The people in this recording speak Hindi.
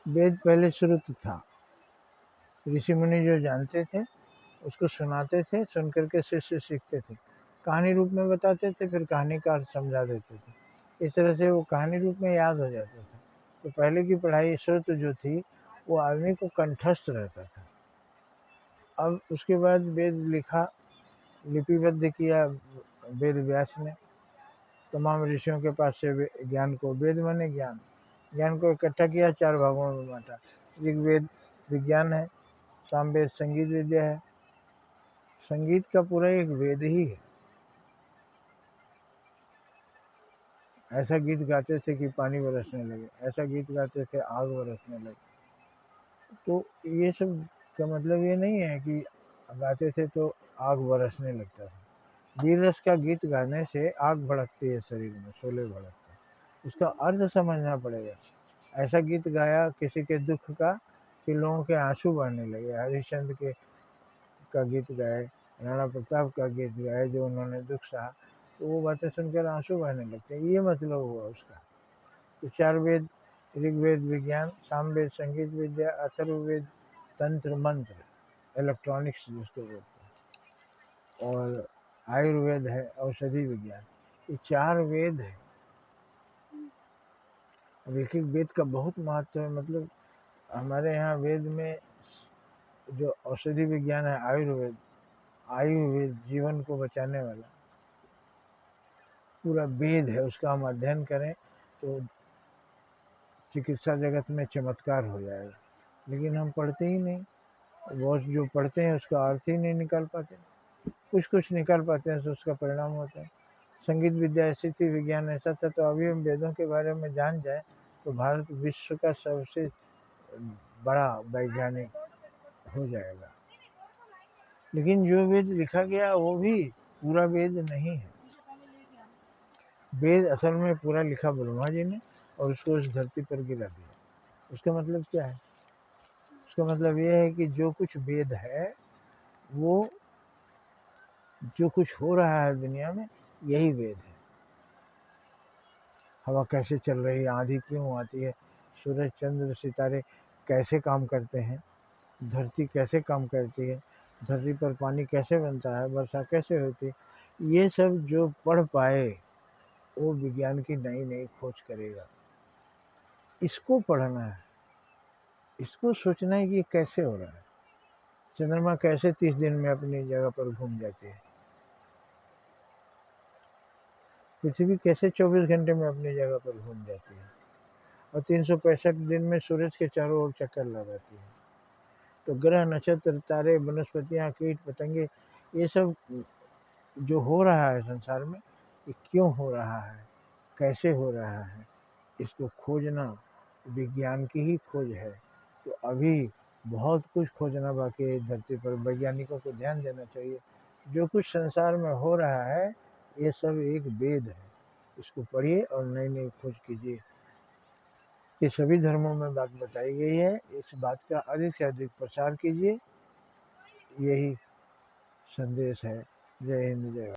वेद पहले श्रुत था, ऋषि मुनि जो जानते थे उसको सुनाते थे, सुन करके शिष्य सीखते थे, कहानी रूप में बताते थे, फिर कहानीकार समझा देते थे। इस तरह से वो कहानी रूप में याद हो जाता था। तो पहले की पढ़ाई श्रुत जो थी वो आदमी को कंठस्थ रहता था। अब उसके बाद वेद लिखा, लिपिबद्ध किया वेद व्यास ने, तमाम ऋषियों के पास से ज्ञान को, वेद माने ज्ञान, ज्ञान को इकट्ठा किया, 4 भागों में बांटा। ऋग्वेद विज्ञान है, सामवेद संगीत विद्या है। संगीत का पूरा एक वेद ही है। ऐसा गीत गाते थे कि पानी बरसने लगे, ऐसा गीत गाते थे आग बरसने लगे। तो ये सब का मतलब ये नहीं है कि गाते थे तो आग बरसने लगता था। वीर रस का गीत गाने से आग भड़कती है शरीर में, शोले भड़कते हैं। उसका अर्थ समझना पड़ेगा। ऐसा गीत गाया किसी के दुख का कि लोगों के आंसू बहने लगे। हरिश्चंद्र के का गीत गाए, राणा प्रताप का गीत गाए, जो उन्होंने दुख सहा, तो वो बातें सुनकर आंसू बहने लगते हैं। ये मतलब हुआ उसका। तो 4 वेद, ऋग्वेद विज्ञान, सामवेद संगीत विद्या, अथर्ववेद तंत्र मंत्र, इलेक्ट्रॉनिक्स जिसको बोलते हैं, और आयुर्वेद है औषधि विज्ञान। ये 4 वेद है। अब एक एक वेद का बहुत महत्व है। मतलब हमारे यहाँ वेद में जो औषधि विज्ञान है, आयुर्वेद, आयुर्वेद जीवन को बचाने वाला पूरा वेद है। उसका हम अध्ययन करें तो चिकित्सा जगत में चमत्कार हो जाएगा। लेकिन हम पढ़ते ही नहीं, वो जो पढ़ते हैं उसका अर्थ ही नहीं निकाल पाते। कुछ कुछ निकाल पाते हैं तो उसका परिणाम होता है। संगीत विद्या ऐसी थी, विज्ञान ऐसा था। तो अभी हम वेदों के बारे में जान जाए तो भारत विश्व का सबसे बड़ा वैज्ञानिक हो जाएगा। लेकिन जो वेद लिखा गया वो भी पूरा वेद नहीं है। वेद असल में पूरा लिखा ब्रह्मा जी ने और उसको इस धरती पर गिरा दिया। उसका मतलब क्या है? उसका मतलब ये है कि जो कुछ वेद है, वो जो कुछ हो रहा है दुनिया में, यही वेद है। हवा कैसे चल रही है, आंधी क्यों आती है, सूरज चंद्र सितारे कैसे काम करते हैं, धरती कैसे काम करती है, धरती पर पानी कैसे बनता है, वर्षा कैसे होती है, ये सब जो पढ़ पाए वो विज्ञान की नई नई खोज करेगा। इसको पढ़ना है, इसको सोचना है कि ये कैसे हो रहा है। चंद्रमा कैसे 30 दिन में अपनी जगह पर घूम जाती है, पृथ्वी कैसे 24 घंटे में अपनी जगह पर घूम जाती है, और 365 दिन में सूरज के चारों ओर चक्कर लगाती है। तो ग्रह, नक्षत्र, तारे, वनस्पतियाँ, कीट पतंगे, ये सब जो हो रहा है संसार में, ये क्यों हो रहा है, कैसे हो रहा है, इसको खोजना विज्ञान की ही खोज है। तो अभी बहुत कुछ खोजना बाकी है इस धरती पर। वैज्ञानिकों को ध्यान देना चाहिए। जो कुछ संसार में हो रहा है ये सब एक वेद है। इसको पढ़िए और नई नई खोज कीजिए। ये सभी धर्मों में बात बताई गई है। इस बात का अधिक से अधिक प्रचार कीजिए, यही संदेश है। जय हिंद, जय भारत।